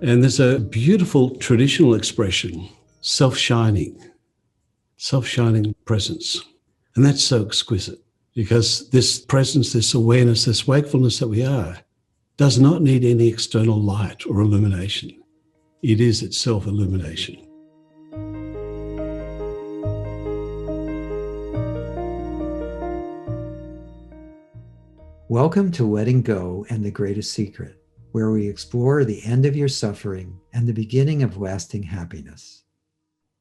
And there's a beautiful traditional expression, self-shining presence. And that's so exquisite because this presence, this awareness, this wakefulness that we are, does not need any external light or illumination. It is itself illumination. Welcome to Letting Go and the Greatest Secret, where we explore the end of your suffering and the beginning of lasting happiness.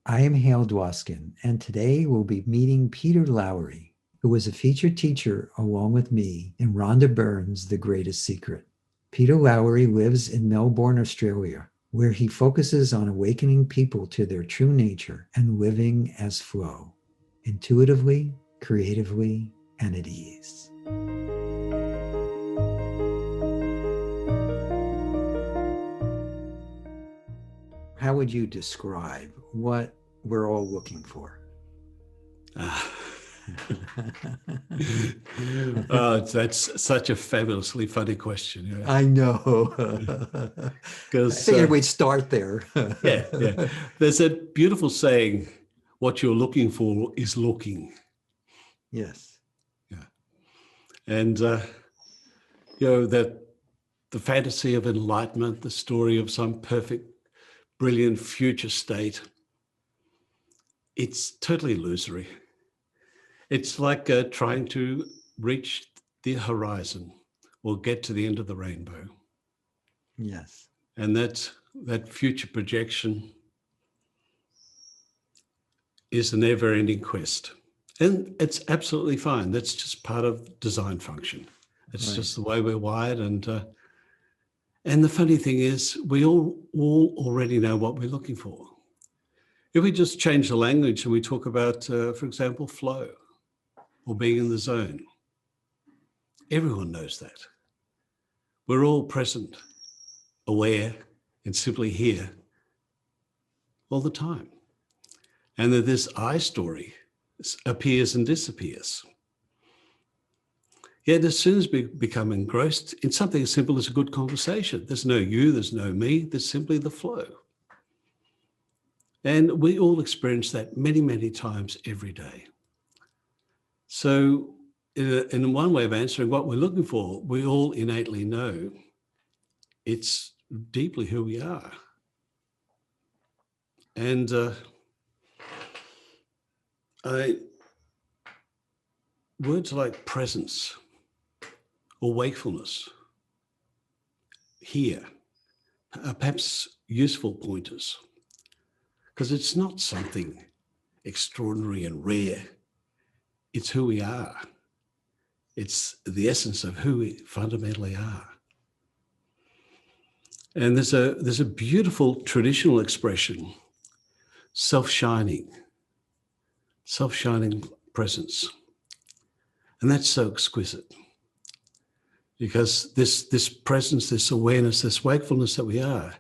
I am Hale Dwoskin, and today we'll be meeting Peter Lawry, who was a featured teacher along with me in Rhonda Byrne's The Greatest Secret. Peter Lawry lives in Melbourne, Australia, where he focuses on awakening people to their true nature and living as flow, intuitively, creatively, and at ease. How would you describe what we're all looking for? That's such a fabulously funny question. Yeah. I know. I figured we'd start there. Yeah. There's a beautiful saying, what you're looking for is looking. Yes. Yeah. And, that the fantasy of enlightenment, the story of some perfect, brilliant future state, it's totally illusory. It's like trying to reach the horizon or get to the end of the rainbow. Yes. And that future projection is a never-ending quest. And it's absolutely fine. That's just part of design function. It's right. just the way we're wired. And the funny thing is, we all already know what we're looking for. If we just change the language and we talk about, for example, flow or being in the zone, everyone knows that. We're all present, aware, and simply here all the time. And that this I story appears and disappears. Yet as soon as we become engrossed in something as simple as a good conversation, there's no you, there's no me, there's simply the flow. And we all experience that many, many times every day. So in one way of answering what we're looking for, we all innately know it's deeply who we are. And words like presence or wakefulness here are perhaps useful pointers, because it's not something extraordinary and rare. It's who we are. It's the essence of who we fundamentally are. And there's a beautiful traditional expression, self-shining presence. And that's so exquisite because this presence, this awareness, this wakefulness that we are,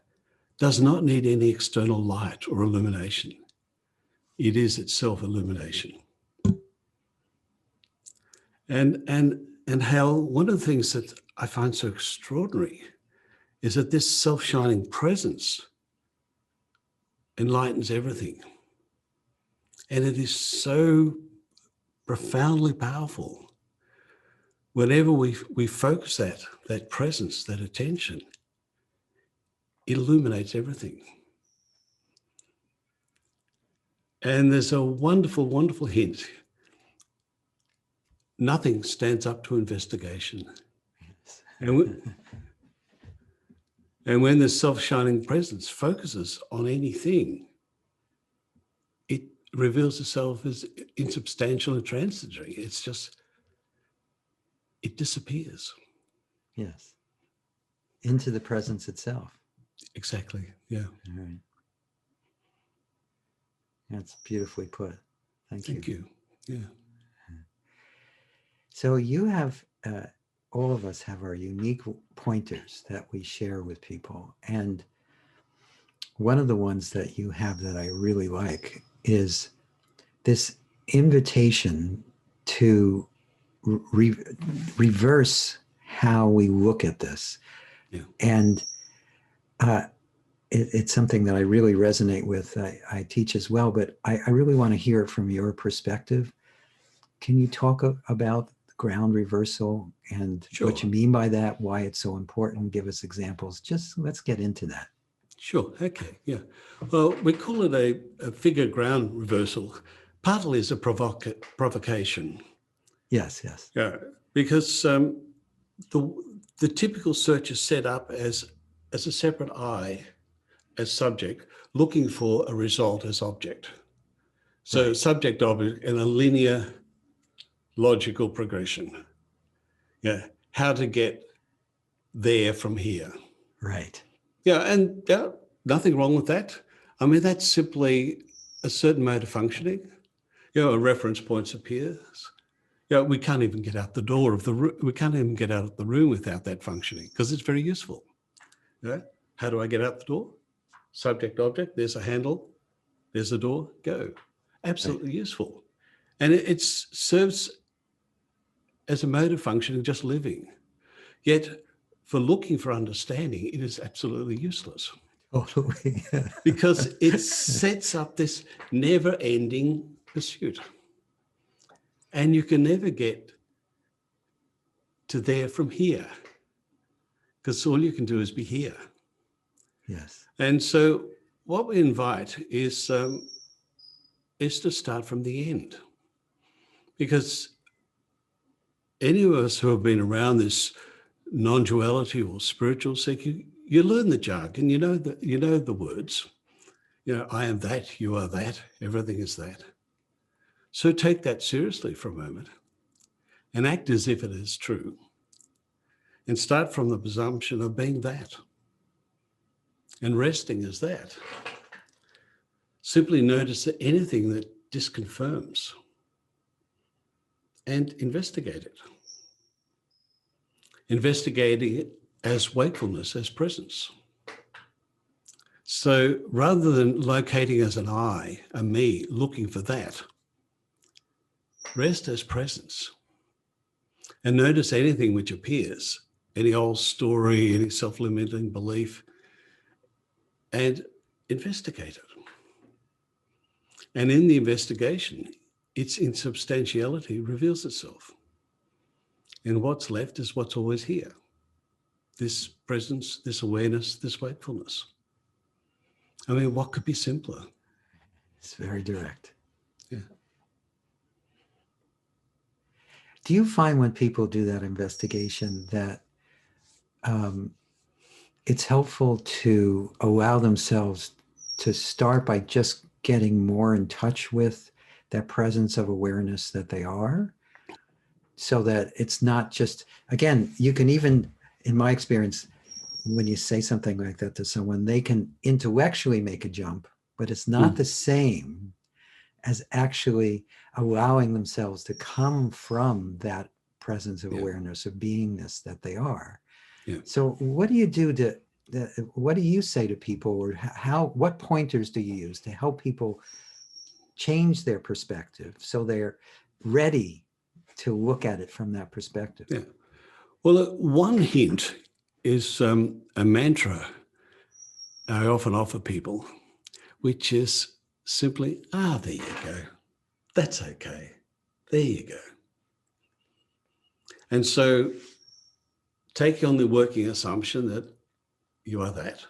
does not need any external light or illumination. It is itself illumination. And Hal, one of the things that I find so extraordinary is that this self-shining presence enlightens everything. And it is so profoundly powerful. Whenever we focus that presence, that attention, it illuminates everything. And there's a wonderful, wonderful hint. Nothing stands up to investigation. And when the self-shining presence focuses on anything, it reveals itself as insubstantial and transitory. It's just, it disappears. Yes. Into the presence itself. Exactly, yeah. All right. That's beautifully put. Thank you. Yeah. So you have, all of us have our unique pointers that we share with people. And one of the ones that you have that I really like is this invitation to reverse how we look at this. Yeah. And it's something that I really resonate with. I teach as well, but I really want to hear it from your perspective. Can you talk about ground reversal and Sure. what you mean by that, why it's so important? Give us examples. Just let's get into that. Sure. Okay. Yeah. Well, we call it a figure ground reversal. Partly as a provocation. Yes, yes. Yeah. Because the typical search is set up as a separate I as subject, looking for a result as object. So Right. subject object in a linear logical progression. Yeah. How to get there from here. Right. Yeah, and nothing wrong with that. I mean, that's simply a certain mode of functioning. A reference point appears. We can't even get out the door of the room. We can't even get out of the room without that functioning because it's very useful. How do I get out the door? Subject, object, there's a handle, there's a door, go. Absolutely Right. useful. And it serves as a mode of functioning, just living. Yet for looking for understanding, it is absolutely useless. Totally. Because it sets up this never-ending pursuit. And you can never get to there from here, because all you can do is be here. Yes. And so what we invite is to start from the end. Because any of us who have been around this non-duality or spiritual seeking, you learn the jargon, you know the words. I am that, you are that, everything is that. So take that seriously for a moment and act as if it is true. And start from the presumption of being that and resting as that. Simply notice anything that disconfirms and investigate it. Investigating it as wakefulness, as presence. So rather than locating as an I, a me, looking for that, rest as presence. And notice anything which appears, any old story, any self-limiting belief, and investigate it. And in the investigation, its insubstantiality reveals itself. And what's left is what's always here. This presence, this awareness, this wakefulness. I mean, what could be simpler? It's very direct. Yeah. Do you find when people do that investigation that it's helpful to allow themselves to start by just getting more in touch with that presence of awareness that they are, so that it's not just, again, you can even, in my experience, when you say something like that to someone, they can intellectually make a jump, but it's not the same as actually allowing themselves to come from that presence of awareness, of beingness that they are. Yeah. So what do you do to, what do you say to people, or what pointers do you use to help people change their perspective so they're ready to look at it from that perspective? Yeah. Well, one hint is a mantra I often offer people, which is simply, there you go. That's okay. There you go. And so take on the working assumption that you are that.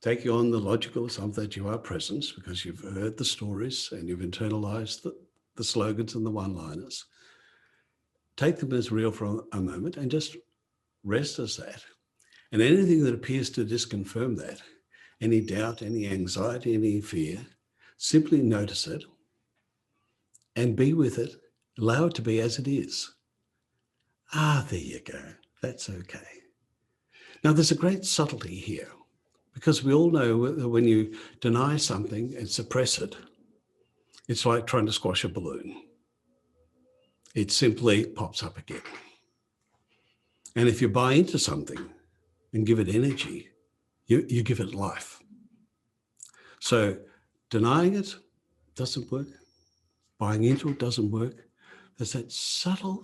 Take on the logical assumption that you are presence, because you've heard the stories and you've internalized the slogans and the one-liners. Take them as real for a moment and just rest as that. And anything that appears to disconfirm that, any doubt, any anxiety, any fear, simply notice it and be with it. Allow it to be as it is. There you go. That's okay. Now, there's a great subtlety here, because we all know that when you deny something and suppress it, it's like trying to squash a balloon. It simply pops up again. And if you buy into something and give it energy, you give it life. So denying it doesn't work. Buying into it doesn't work. There's that subtle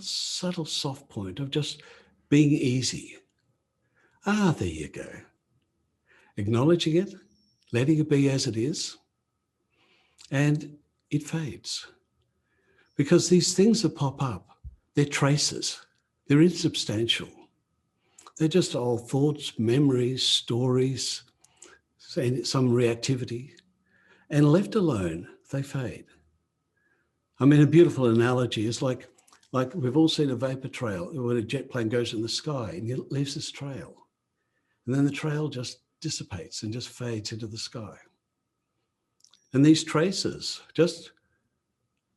soft point of just being easy. There you go. acknowledging it, letting it be as it is, and it fades. Because these things that pop up, they're traces. They're insubstantial. They're just old thoughts, memories, stories, some reactivity. And left alone, they fade. I mean, a beautiful analogy is like we've all seen a vapor trail when a jet plane goes in the sky and it leaves this trail. And then the trail just dissipates and just fades into the sky. And these traces, just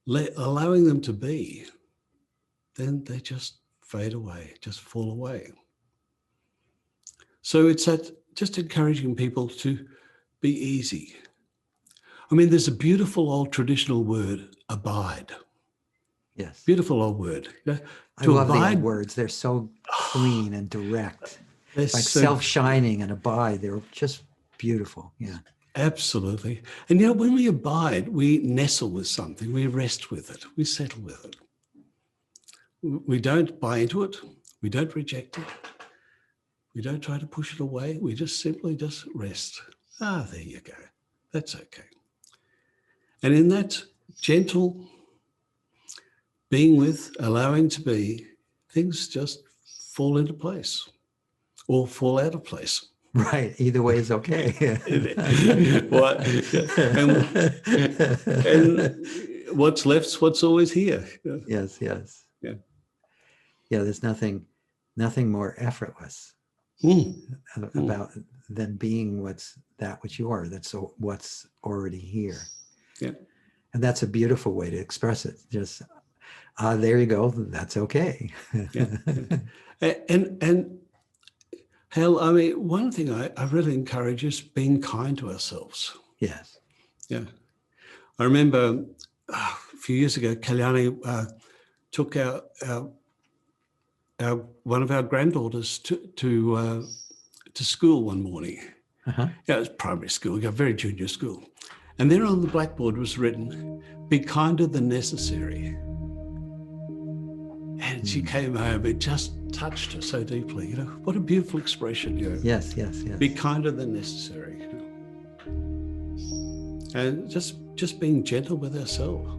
allowing them to be, then they just fade away, just fall away. So it's that just encouraging people to be easy. I mean, there's a beautiful old traditional word, abide. Yes. Beautiful old word. I love the old words. They're so clean and direct. Like so self-shining and abide. They're just beautiful. Yeah. Absolutely. And when we abide, we nestle with something, we rest with it, we settle with it. We don't buy into it, we don't reject it, we don't try to push it away, we just simply just rest. There you go. That's okay. And in that gentle being with, allowing to be, things just fall into place or fall out of place. Right. Either way is okay. and what's left's what's always here. Yes. Yeah. There's nothing more effortless about than being which you are. That's what's already here. Yeah. And that's a beautiful way to express it. Just, there you go. That's okay. And Hale, I mean, one thing I really encourage is being kind to ourselves. Yes. Yeah. I remember a few years ago, Kalyani took one of our granddaughters to school one morning. Uh-huh. Yeah, it was primary school, very junior school. And there on the blackboard was written, "Be kinder than necessary." And she came home, it just touched her so deeply. What a beautiful expression. Yes. Be kinder than necessary. And just being gentle with ourselves.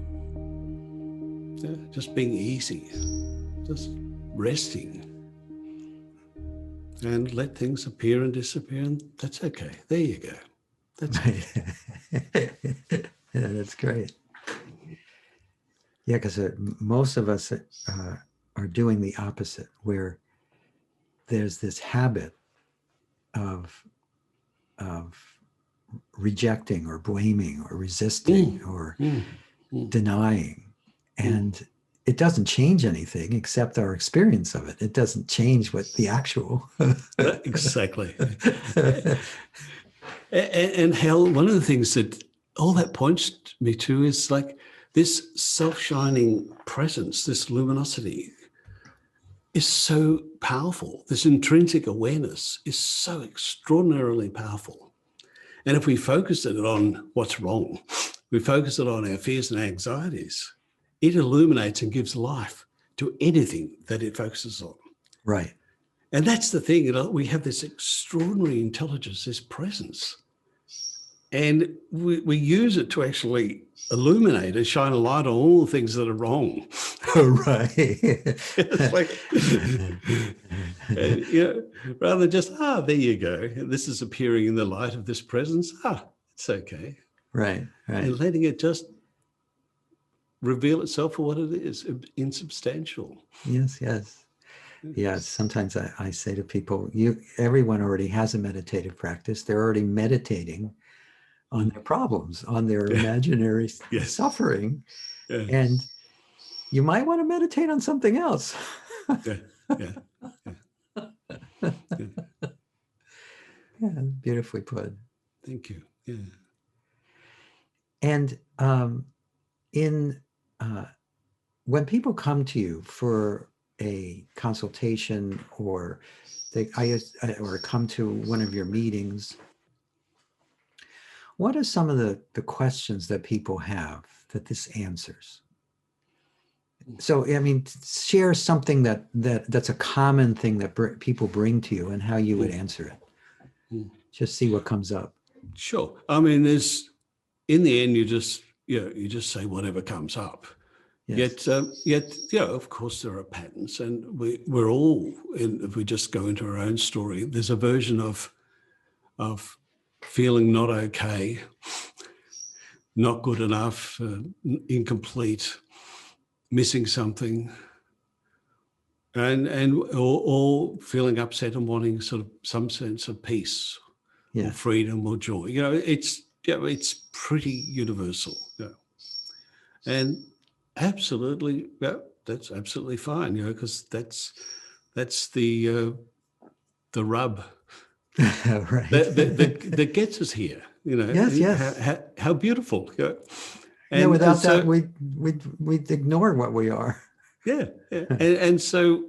Yeah, just being easy. Just resting. And let things appear and disappear, and that's okay. There you go. That's okay. Yeah, that's great. Yeah, because most of us are doing the opposite, where there's this habit of rejecting or blaming or resisting or denying. And it doesn't change anything except our experience of it. It doesn't change what the actual. Exactly. And Hale, one of the things that all that points me to is like this self-shining presence, this luminosity is so powerful. This intrinsic awareness is so extraordinarily powerful. And if we focus it on what's wrong, we focus it on our fears and anxieties, it illuminates and gives life to anything that it focuses on. Right. And that's the thing, we have this extraordinary intelligence, this presence. And we use it to actually illuminate and shine a light on all the things that are wrong. Right. It's like, rather than just, there you go. This is appearing in the light of this presence. It's okay. Right. And letting it just reveal itself for what it is, insubstantial. Yes. Yeah, sometimes I say to people, everyone already has a meditative practice. They're already meditating on their problems, on their imaginary suffering. Yeah. And you might want to meditate on something else. Yeah, beautifully put. Thank you. Yeah. And when people come to you for a consultation or come to one of your meetings, what are some of the questions that people have that this answers? So, I mean, share something that's a common thing that people bring to you and how you would answer it. just see what comes up. Sure. I mean, in the end, you just say whatever comes up. Yes. Yet, of course, there are patterns, and we're all, if we just go into our own story, there's a version of feeling not okay, not good enough, incomplete, missing something, or feeling upset and wanting sort of some sense of peace, or freedom or joy. It's pretty universal. And absolutely, that's absolutely fine. Because that's the rub Right. that gets us here. Yes. How beautiful. Without that, we'd ignore what we are. Yeah. and so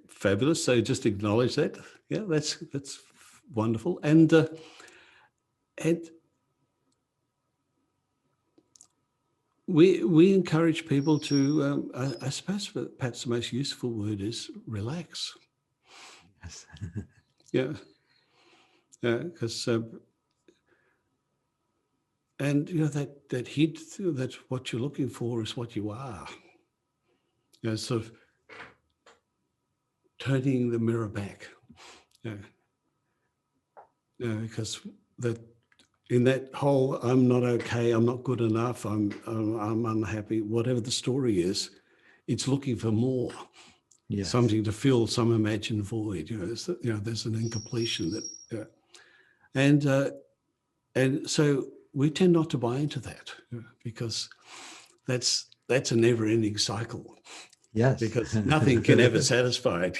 fabulous. So just acknowledge that. Yeah, that's wonderful. And we encourage people to, I suppose perhaps the most useful word is relax. Yes. Yeah. Because and that hint that what you're looking for is what you are. Sort of turning the mirror back. Because that in that whole I'm not okay, I'm not good enough, I'm unhappy, whatever the story is, it's looking for more. Yes. Something to fill some imagined void. There's an incompletion that, and so we tend not to buy into that because that's a never-ending cycle. Yes. Because nothing can ever satisfy it.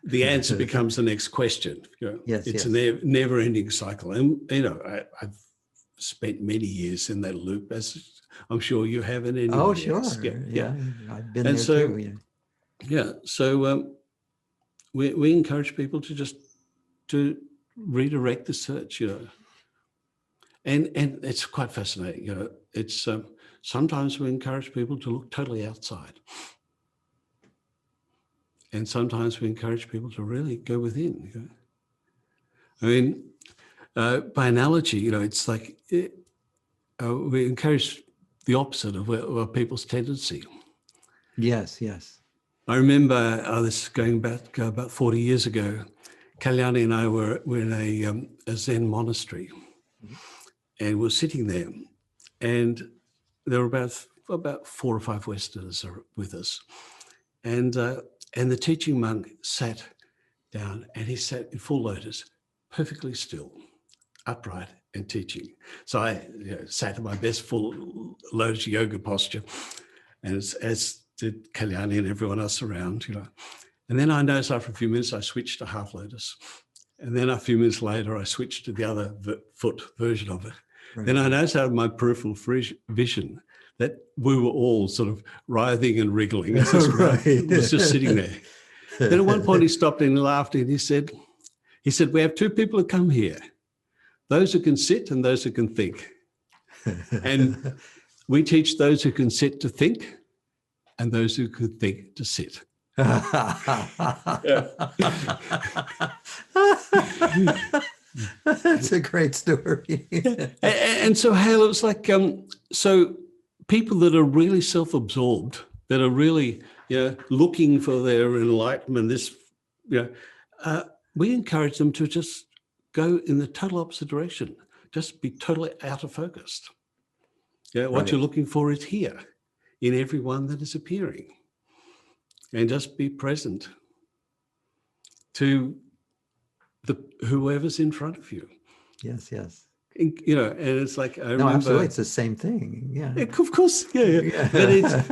The answer becomes the next question. Yes. It's a never-ending cycle, and I've spent many years in that loop, as I'm sure you have in any. Oh, sure. Else. Yeah. I've been there too. Yeah. So we encourage people to redirect the search. And it's quite fascinating. It's sometimes we encourage people to look totally outside. And sometimes we encourage people to really go within. I mean, by analogy, it's like we encourage the opposite of people's tendency. Yes. I remember this is going back about 40 years ago. Kalyani and I were in a Zen monastery, and we're sitting there, and there were about 4 or 5 Westerners with us, and the teaching monk sat down, and he sat in full lotus, perfectly still, upright and teaching. So I sat in my best full lotus yoga posture, and as did Kalyani and everyone else around, And then I noticed after a few minutes, I switched to half lotus. And then a few minutes later, I switched to the other foot version of it. Right. Then I noticed out of my peripheral vision that we were all sort of writhing and wriggling. As this was just sitting there. Then at one point he stopped and laughed and he said, we have 2 people who come here, those who can sit and those who can think. And we teach those who can sit to think and those who can think to sit. That's a great story. And so, Hale, it was like, so people that are really self-absorbed, that are really, looking for their enlightenment, we encourage them to just go in the total opposite direction, just be totally out of focus. What you're looking for is here in everyone that is appearing. And just be present to whoever's in front of you. Yes. And it's like, I remember, absolutely, it's the same thing. Yeah. Of course, yeah.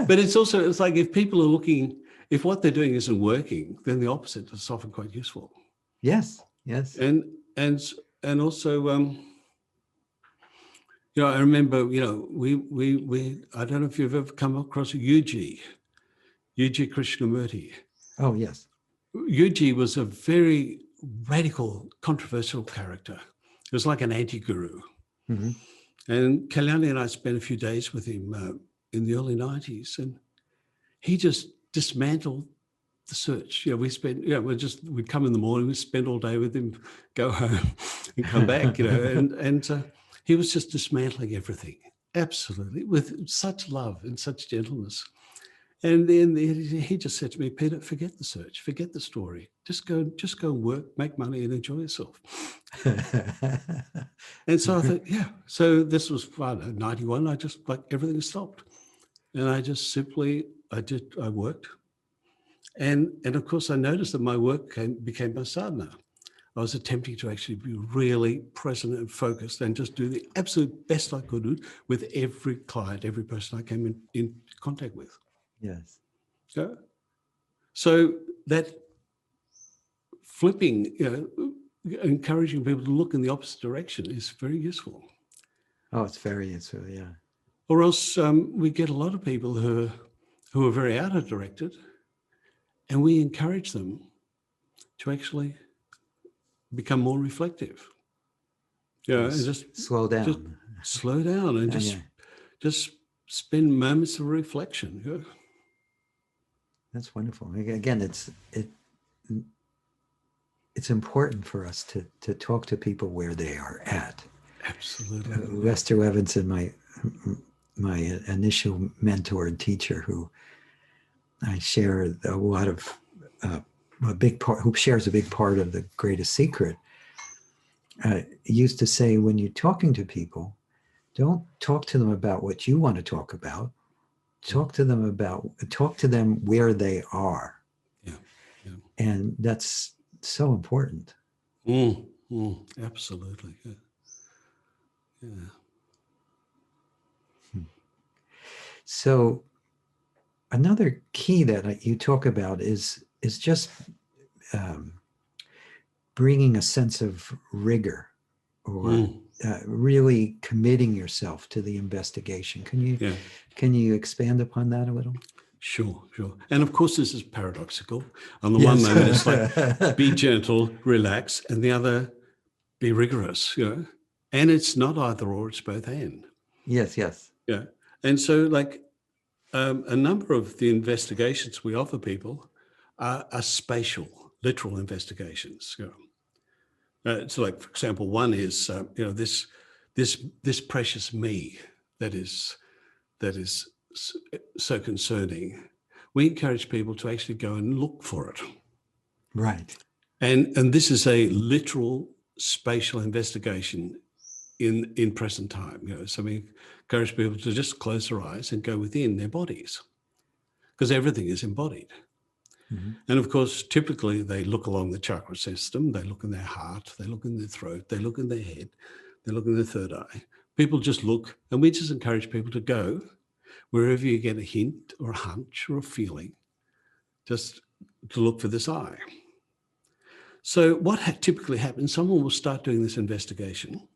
But it's also, it's like if people are looking, if what they're doing isn't working, then the opposite is often quite useful. Yes. And also, I remember, we I don't know if you've ever come across Yuji Krishnamurti. Oh, yes. Yuji was a very radical, controversial character. He was like an anti-guru. Mm-hmm. And Kalyani and I spent a few days with him in the early 90s, and he just dismantled the search. We spent, we'd come in the morning, we'd spend all day with him, go home and come back, and he was just dismantling everything, absolutely, with such love and such gentleness. And then he just said to me, Peter, forget the search, forget the story. Just go and work, make money and enjoy yourself. And so I thought, so this was 91. I just, like, everything stopped. And I just simply, I worked. And of course, I noticed that my work became my sadhana. I was attempting to actually be really present and focused and just do the absolute best I could do with every client, every person I came in contact with. Yes. So that flipping, encouraging people to look in the opposite direction is very useful. Oh, it's very useful, yeah. Or else we get a lot of people who are very outer-directed, and we encourage them to actually become more reflective. And just slow down. Just slow down and just spend moments of reflection. That's wonderful. Again, it's important for us to talk to people where they are at. Absolutely. Lester Levinson, my initial mentor and teacher, who I share a lot of a big part, who shares a big part of the greatest secret, used to say, when you're talking to people, don't talk to them about what you want to talk about. Talk to them where they are. Yeah. And that's so important. Absolutely. Yeah. So another key that you talk about is just bringing a sense of rigor, or really committing yourself to the investigation. Can you expand upon that a little? Sure. And of course, this is paradoxical. On the one moment, it's like, be gentle, relax, and the other, be rigorous, And it's not either or, it's both and. Yes. Yeah. And so, like, a number of the investigations we offer people are spatial, literal investigations. So, like, for example, one is, this precious me that is so concerning. We encourage people to actually go and look for it. Right. And this is a literal spatial investigation in present time. So we encourage people to just close their eyes and go within their bodies, because everything is embodied. Mm-hmm. And of course, typically they look along the chakra system, they look in their heart, they look in their throat, they look in their head, they look in their third eye. People just look, and we just encourage people to go wherever you get a hint or a hunch or a feeling, just to look for this eye. So what typically happens, someone will start doing this investigation,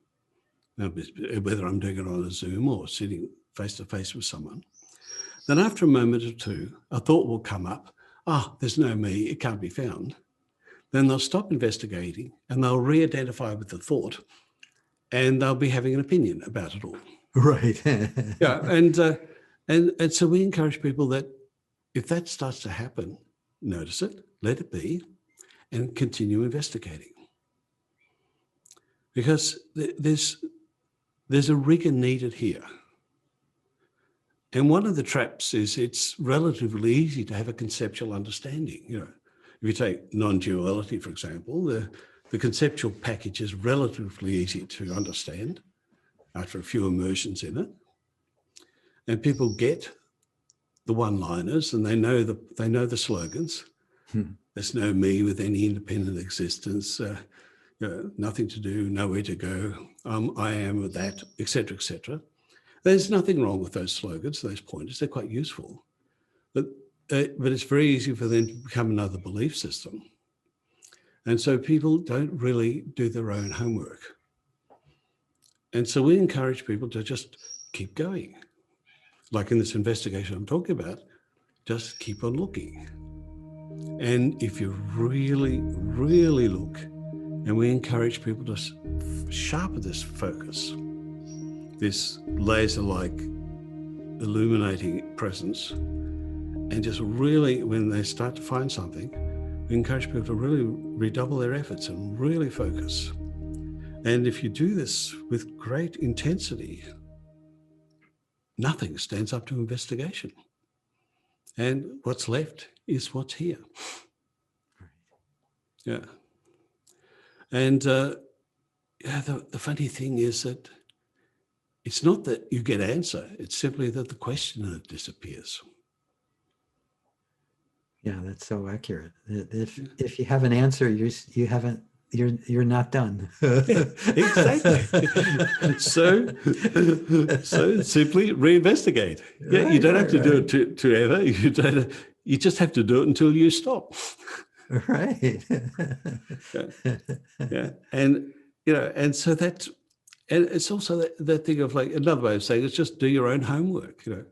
whether I'm doing it on a Zoom or sitting face-to-face with someone. Then after a moment or two, a thought will come up, there's no me, it can't be found. Then they'll stop investigating and they'll re-identify with the thought, and they'll be having an opinion about it all. Right. And so we encourage people that if that starts to happen, notice it, let it be, and continue investigating. Because there's a rigor needed here. And one of the traps is it's relatively easy to have a conceptual understanding. If you take non-duality, for example, the conceptual package is relatively easy to understand after a few immersions in it. And people get the one-liners, and they know the slogans. There's no me with any independent existence, nothing to do, nowhere to go, I am with that, etc., etc. There's nothing wrong with those slogans, those pointers. They're quite useful. But it's very easy for them to become another belief system. And so people don't really do their own homework. And so we encourage people to just keep going. Like in this investigation I'm talking about, just keep on looking. And if you really, really look, and we encourage people to sharpen this focus, this laser-like illuminating presence, and just really, when they start to find something, we encourage people to really redouble their efforts and really focus. And if you do this with great intensity, nothing stands up to investigation. And what's left is what's here. Yeah. And the funny thing is that it's not that you get answer, it's simply that the questioner disappears. Yeah, that's so accurate. If you have an answer, you're not done. Exactly. So simply reinvestigate. Yeah, Right, you don't have to do right. it to ever. You just have to do it until you stop. Right. Yeah. And and so that's, and it's also that thing of, like, another way of saying it's just do your own homework. Yeah,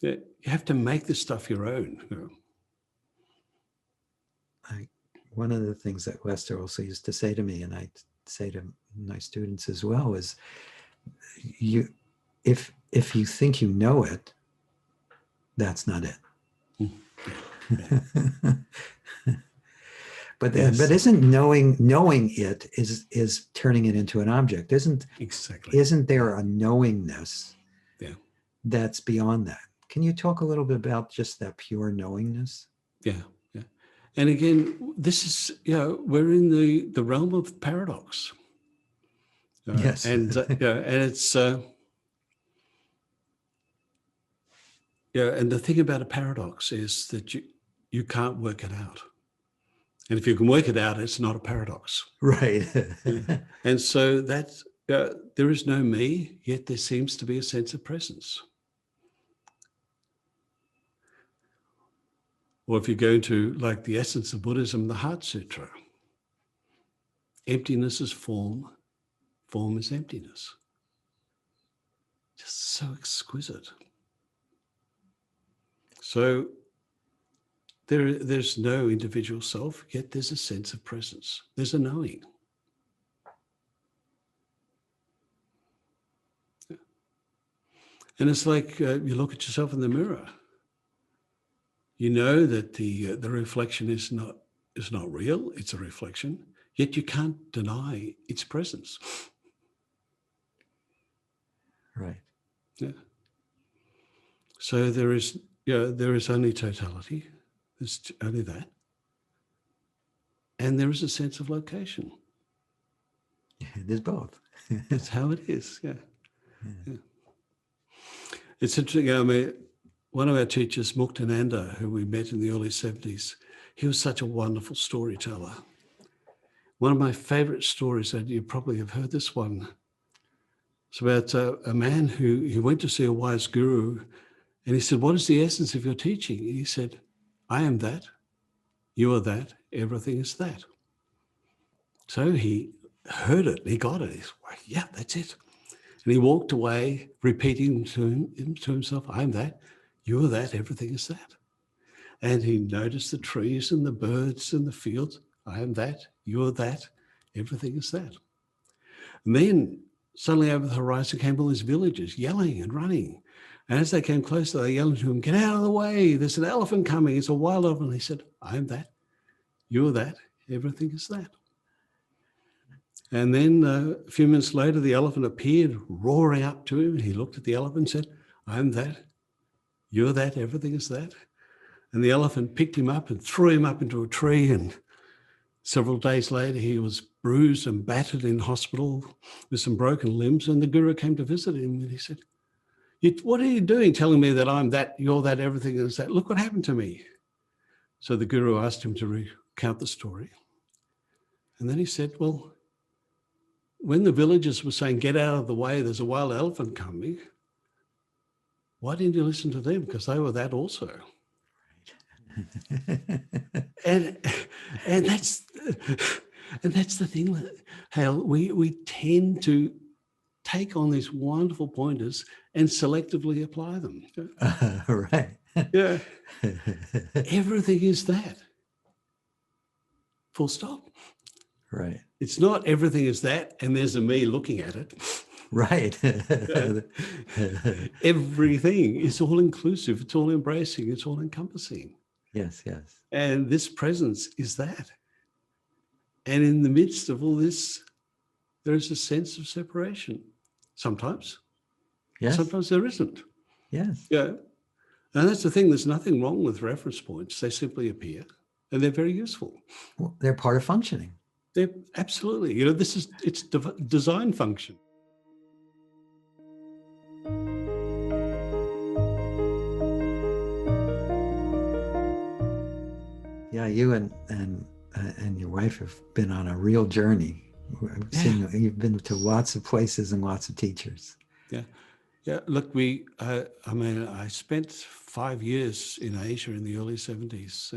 you have to make this stuff your own. One of the things that Lester also used to say to me, and I say to my students as well, is if you think you know it, that's not it. Yeah. But Yes. But isn't knowing it is turning it into an object? Exactly. Isn't there a knowingness? Yeah. That's beyond that? Can you talk a little bit about just that pure knowingness? Yeah. Yeah. And again, this is, we're in the realm of paradox. Yes. And it's and the thing about a paradox is that you can't work it out. And if you can work it out, it's not a paradox. Right. Yeah. And so that's, there is no me, yet there seems to be a sense of presence. Or if you go into, like, the essence of Buddhism, the Heart Sutra, emptiness is form, form is emptiness. Just so exquisite. So there's no individual self, yet there's a sense of presence. There's a knowing. And it's like you look at yourself in the mirror. You know that the reflection is not real, it's a reflection, yet you can't deny its presence. Right. Yeah. So there is only totality, there's only that. And there is a sense of location. There's both. That's how it is, yeah. It's interesting, I mean, one of our teachers, Muktananda, who we met in the early 70s, he was such a wonderful storyteller. One of my favorite stories, and you probably have heard this one, it's about a man who went to see a wise guru, and he said, "What is the essence of your teaching?" And he said, "I am that, you are that, everything is that." So he heard it, he got it. He's like, "Yeah, that's it." And he walked away repeating to himself, "I'm that, you are that, everything is that." And he noticed the trees and the birds and the fields. "I am that, you are that, everything is that." And then suddenly over the horizon came all these villagers yelling and running. And as they came closer, they yelled to him, "Get out of the way, there's an elephant coming, it's a wild elephant." And he said, "I am that, you are that, everything is that." And then a few minutes later, the elephant appeared roaring up to him. He looked at the elephant and said, "I am that, you're that, everything is that." And the elephant picked him up and threw him up into a tree. And several days later, he was bruised and battered in hospital with some broken limbs. And the guru came to visit him and he said, "What are you doing telling me that I'm that, you're that, everything is that? Look what happened to me." So the guru asked him to recount the story. And then he said, "Well, when the villagers were saying, 'Get out of the way, there's a wild elephant coming,' why didn't you listen to them? Because they were that also." and that's the thing, Hale. We tend to take on these wonderful pointers and selectively apply them. Right. Yeah. Everything is that. Full stop. Right. It's not everything is that and there's a me looking at it. Right. Everything is all inclusive. It's all embracing. It's all encompassing. Yes, yes. And this presence is that. And in the midst of all this, there is a sense of separation. Sometimes. Yes. Sometimes there isn't. Yes. Yeah. And that's the thing. There's nothing wrong with reference points. They simply appear, and they're very useful. Well, they're part of functioning. They're absolutely. It's design function. Yeah, you and your wife have been on a real journey. I've seen you've been to lots of places and lots of teachers. Yeah. Yeah, look, I spent 5 years in Asia in the early 70s,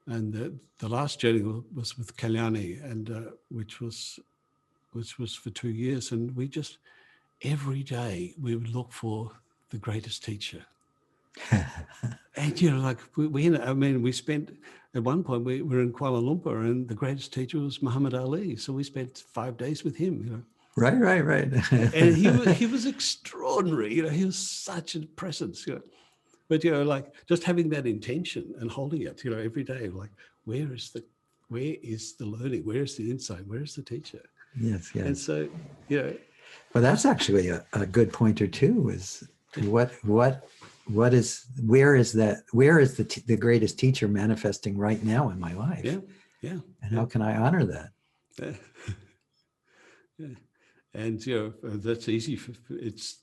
and the last journey was with Kalyani, and which was for 2 years, and we just every day we would look for the greatest teacher. And we spent at one point we were in Kuala Lumpur, and the greatest teacher was Muhammad Ali, so we spent 5 days with him. Right. And he was extraordinary. He was such a presence. But just having that intention and holding it, every day, like where is the learning? Where is the insight? Where is the teacher? Yes. And so, Well, that's actually a good pointer too. Is where is the greatest teacher manifesting right now in my life? Yeah. And how can I honor that? Yeah. And that's easy. It's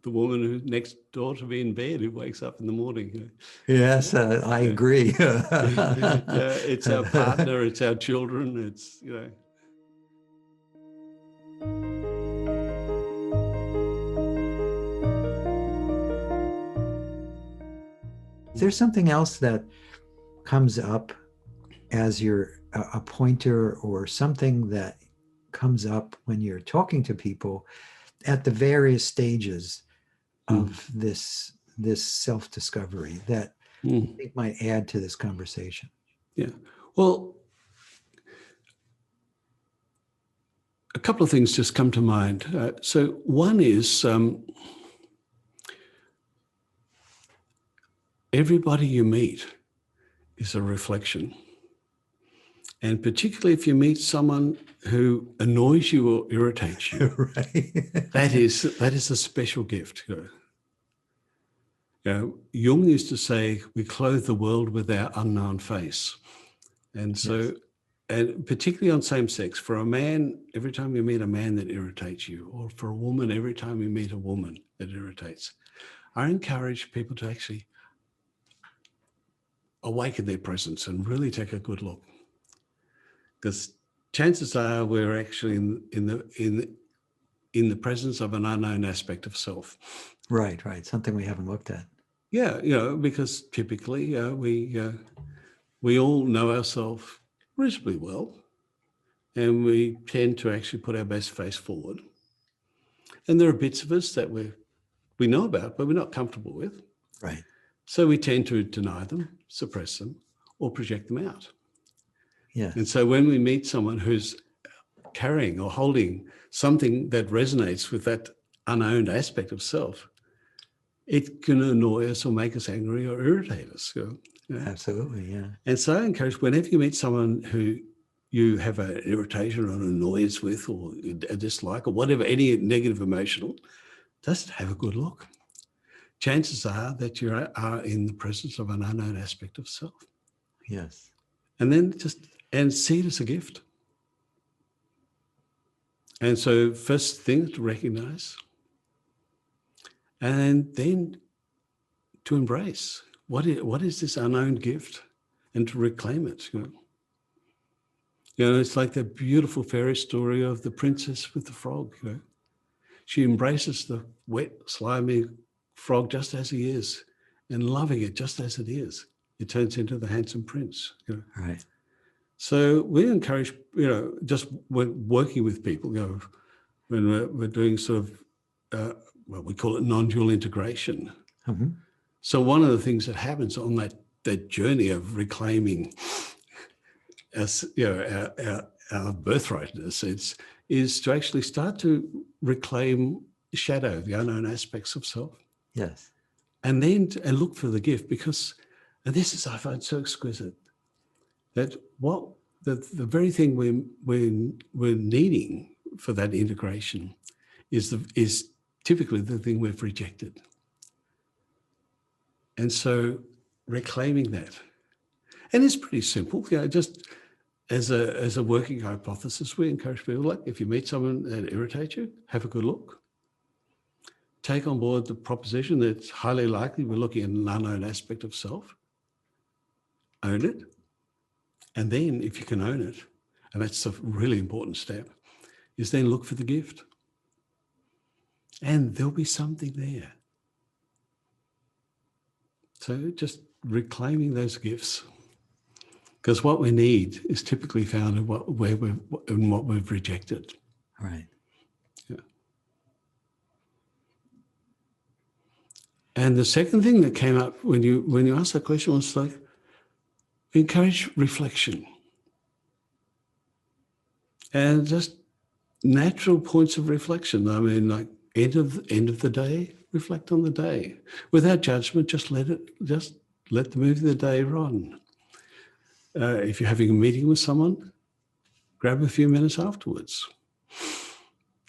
the woman who's next door to me in bed who wakes up in the morning. Yes, I agree. It's our partner. It's our children. It's Is there something else that comes up as a pointer, or something that comes up when you're talking to people at the various stages of this self-discovery that you think might add to this conversation? Yeah. Well, a couple of things just come to mind. So one is everybody you meet is a reflection. And particularly if you meet someone who annoys you or irritates you, Right. that is a special gift. Jung used to say, we clothe the world with our unknown face. And so, Yes. and particularly on same sex, for a man, every time you meet a man that irritates you, or for a woman, every time you meet a woman that irritates, I encourage people to actually awaken their presence and really take a good look. Because chances are we're actually in the presence of an unknown aspect of self. Right. Something we haven't looked at. Yeah, because typically we all know ourselves reasonably well, and we tend to actually put our best face forward. And there are bits of us that we know about, but we're not comfortable with. Right. So we tend to deny them, suppress them, or project them out. Yeah. And so when we meet someone who's carrying or holding something that resonates with that unowned aspect of self, it can annoy us or make us angry or irritate us. Absolutely, yeah. And so I encourage, whenever you meet someone who you have an irritation or an annoyance with, or a dislike, or whatever, any negative emotional, just have a good look. Chances are that you are in the presence of an unknown aspect of self. Yes. And then and see it as a gift. And so first thing to recognize, and then to embrace what is this unknown gift, and to reclaim it. It's like that beautiful fairy story of the princess with the frog. She embraces the wet, slimy frog just as he is, and loving it just as it is, it turns into the handsome prince. Right. So we encourage, just when working with people, when we're doing sort of, we call it non-dual integration. Mm-hmm. So one of the things that happens on that journey of reclaiming our birthrightness, is to actually start to reclaim shadow, the unknown aspects of self. Yes. And then and look for the gift, because, and this is, I find so exquisite, that what the very thing we're needing for that integration is typically the thing we've rejected. And so reclaiming that. And it's pretty simple, just as a working hypothesis, we encourage people, like, if you meet someone that irritates you, have a good look. Take on board the proposition that it's highly likely we're looking at an unknown aspect of self. Own it. And then if you can own it, and that's a really important step, is then look for the gift. And there'll be something there. So just reclaiming those gifts. Because what we need is typically found in what we've rejected. Right. Yeah. And the second thing that came up when you asked that question was, like, encourage reflection. And just natural points of reflection. I mean, like, end of the day, reflect on the day. Without judgment, just let the movie of the day run. If you're having a meeting with someone, grab a few minutes afterwards.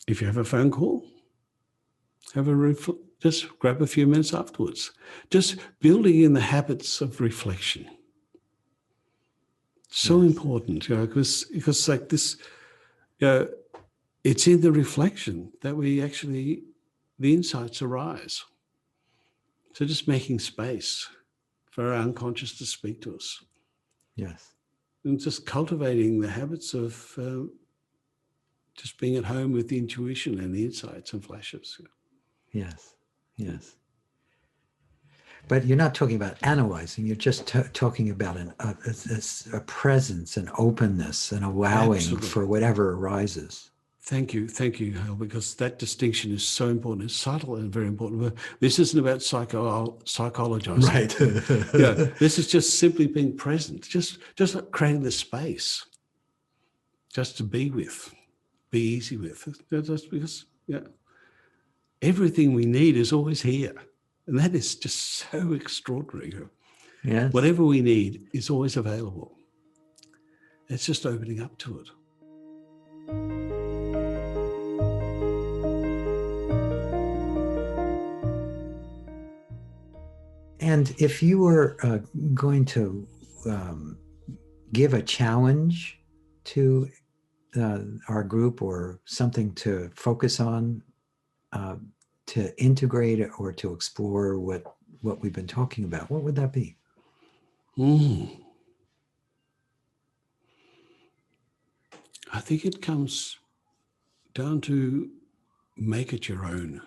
If you have a phone call, just grab a few minutes afterwards. Just building in the habits of reflection. So important, because like this, it's in the reflection that the insights arise. So just making space for our unconscious to speak to us. Yes. And just cultivating the habits of just being at home with the intuition and the insights and flashes. Yes. Yes. But you're not talking about analyzing. You're just talking about a presence, an openness, and allowing Absolutely. for whatever arises. Thank you, Hale, because that distinction is so important. It's subtle and very important. This isn't about psychologizing. Right. This is just simply being present, just creating the space, just to be with, be easy with. Just because, everything we need is always here. And that is just so extraordinary. Yes. Whatever we need is always available. It's just opening up to it. And if you were going to give a challenge to our group, or something to focus on, to integrate or to explore what we've been talking about, what would that be? I think it comes down to make it your own.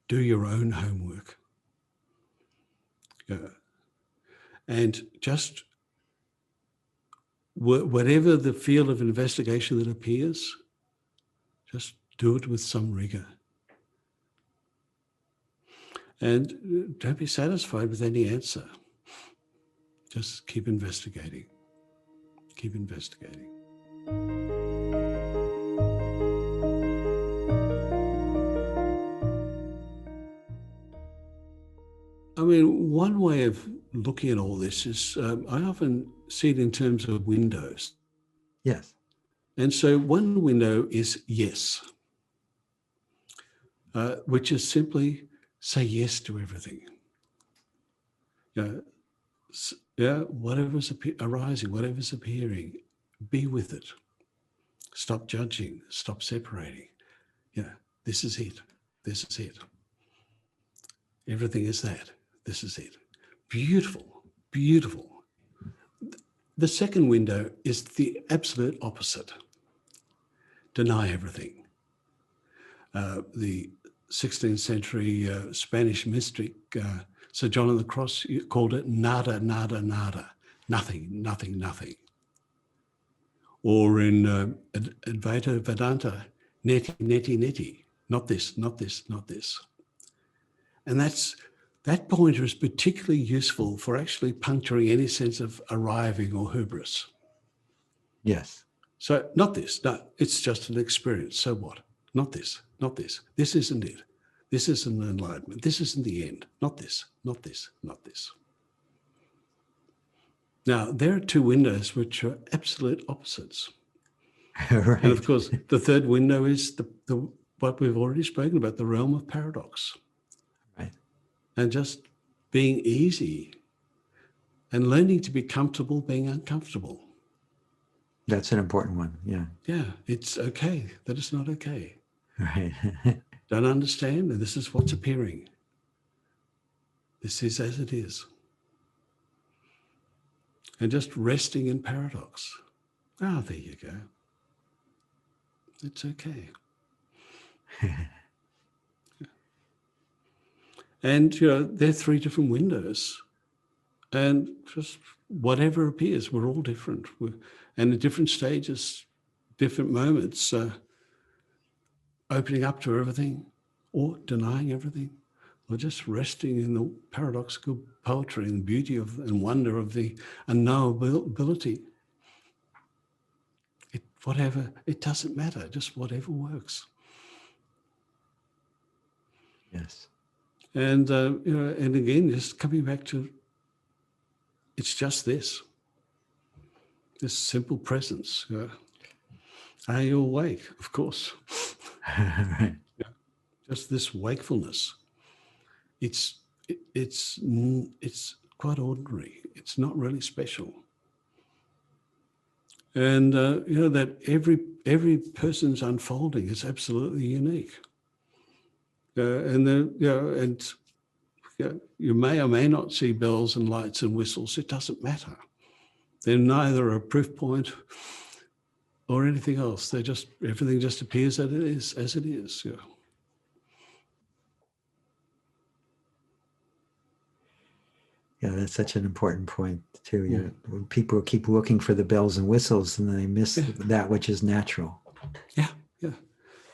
Do your own homework. And just whatever the field of investigation that appears, just do it with some rigor. And don't be satisfied with any answer. Just keep investigating. Keep investigating. I mean, one way of looking at all this is, I often see it in terms of windows. Yes. And so one window is yes, which is simply say yes to everything. Whatever's arising, whatever's appearing, be with it. Stop judging, stop separating. This is it. This is it. Everything is that. This is it. Beautiful, beautiful. The second window is the absolute opposite. Deny everything. The 16th century Spanish mystic, Sir John of the Cross, called it nada, nada, nada. Nothing, nothing, nothing. Or in Advaita Vedanta, neti, neti, neti. Not this, not this, not this. And that pointer is particularly useful for actually puncturing any sense of arriving or hubris. Yes. So not this, no, it's just an experience. So what? Not this, not this. This isn't it. This isn't enlightenment. This isn't the end. Not this, not this, not this. Now, there are two windows which are absolute opposites. Right. And of course, the third window is the what we've already spoken about, the realm of paradox. Right. And just being easy and learning to be comfortable being uncomfortable. That's an important one. Yeah. Yeah, it's okay that it's not okay. Right. Don't understand, and this is what's appearing. This is as it is. And just resting in paradox. Ah, there you go. It's okay. And, there are three different windows. And just whatever appears, we're all different. And at different stages, different moments, opening up to everything or denying everything, or just resting in the paradoxical poetry and beauty of and wonder of the unknowability. Whatever, it doesn't matter, just whatever works. Yes. And, and again, just coming back to, it's just this simple presence. Are you awake? Of course. Right. Yeah. Just this wakefulness. It's quite ordinary. It's not really special. And that every person's unfolding is absolutely unique. You may or may not see bells and lights and whistles. It doesn't matter. They're neither a proof point or anything else. Everything just appears as it is. Yeah. Yeah, that's such an important point too. People keep looking for the bells and whistles, and they miss that which is natural. Yeah.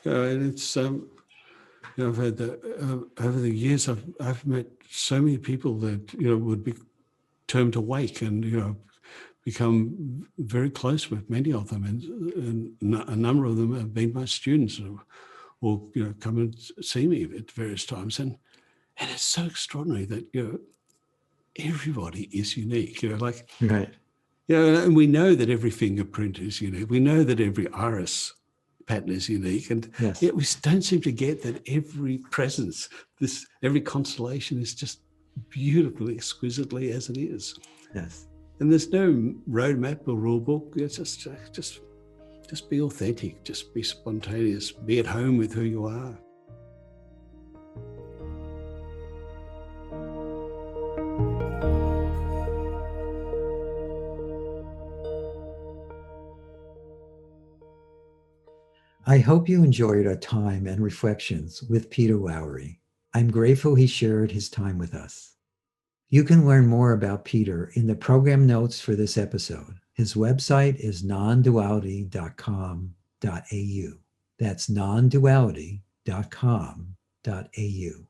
And it's I've had over the years I've met so many people that would be termed awake, and become very close with many of them, and a number of them have been my students, or come and see me at various times, and it's so extraordinary that everybody is unique. Right. And we know that every fingerprint is unique. We know that every iris pattern is unique, and yes. yet we don't seem to get that every presence, every constellation is just beautifully, exquisitely as it is. Yes. And there's no roadmap or rule book. It's just be authentic, just be spontaneous, be at home with who you are. I hope you enjoyed our time and reflections with Peter Lawry. I'm grateful he shared his time with us. You can learn more about Peter in the program notes for this episode. His website is nonduality.com.au. That's nonduality.com.au.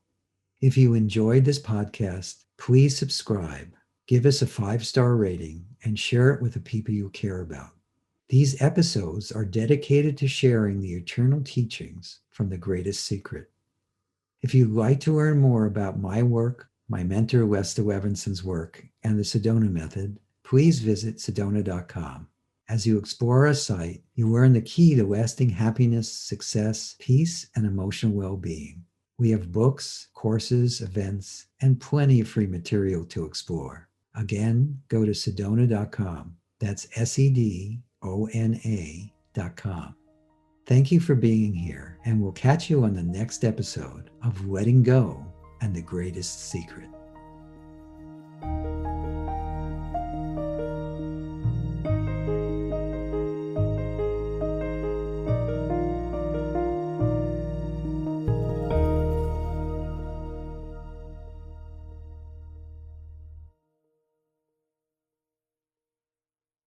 If you enjoyed this podcast, please subscribe, give us a 5-star rating, and share it with the people you care about. These episodes are dedicated to sharing the eternal teachings from the greatest secret. If you'd like to learn more about my work, my mentor Lester Levinson's work, and the Sedona method, please visit sedona.com. As you explore our site, you learn the key to lasting happiness, success, peace, and emotional well-being. We have books, courses, events, and plenty of free material to explore. Again, go to sedona.com. That's SEDONA.com. Thank you for being here, and we'll catch you on the next episode of Letting Go and the Greatest Secret.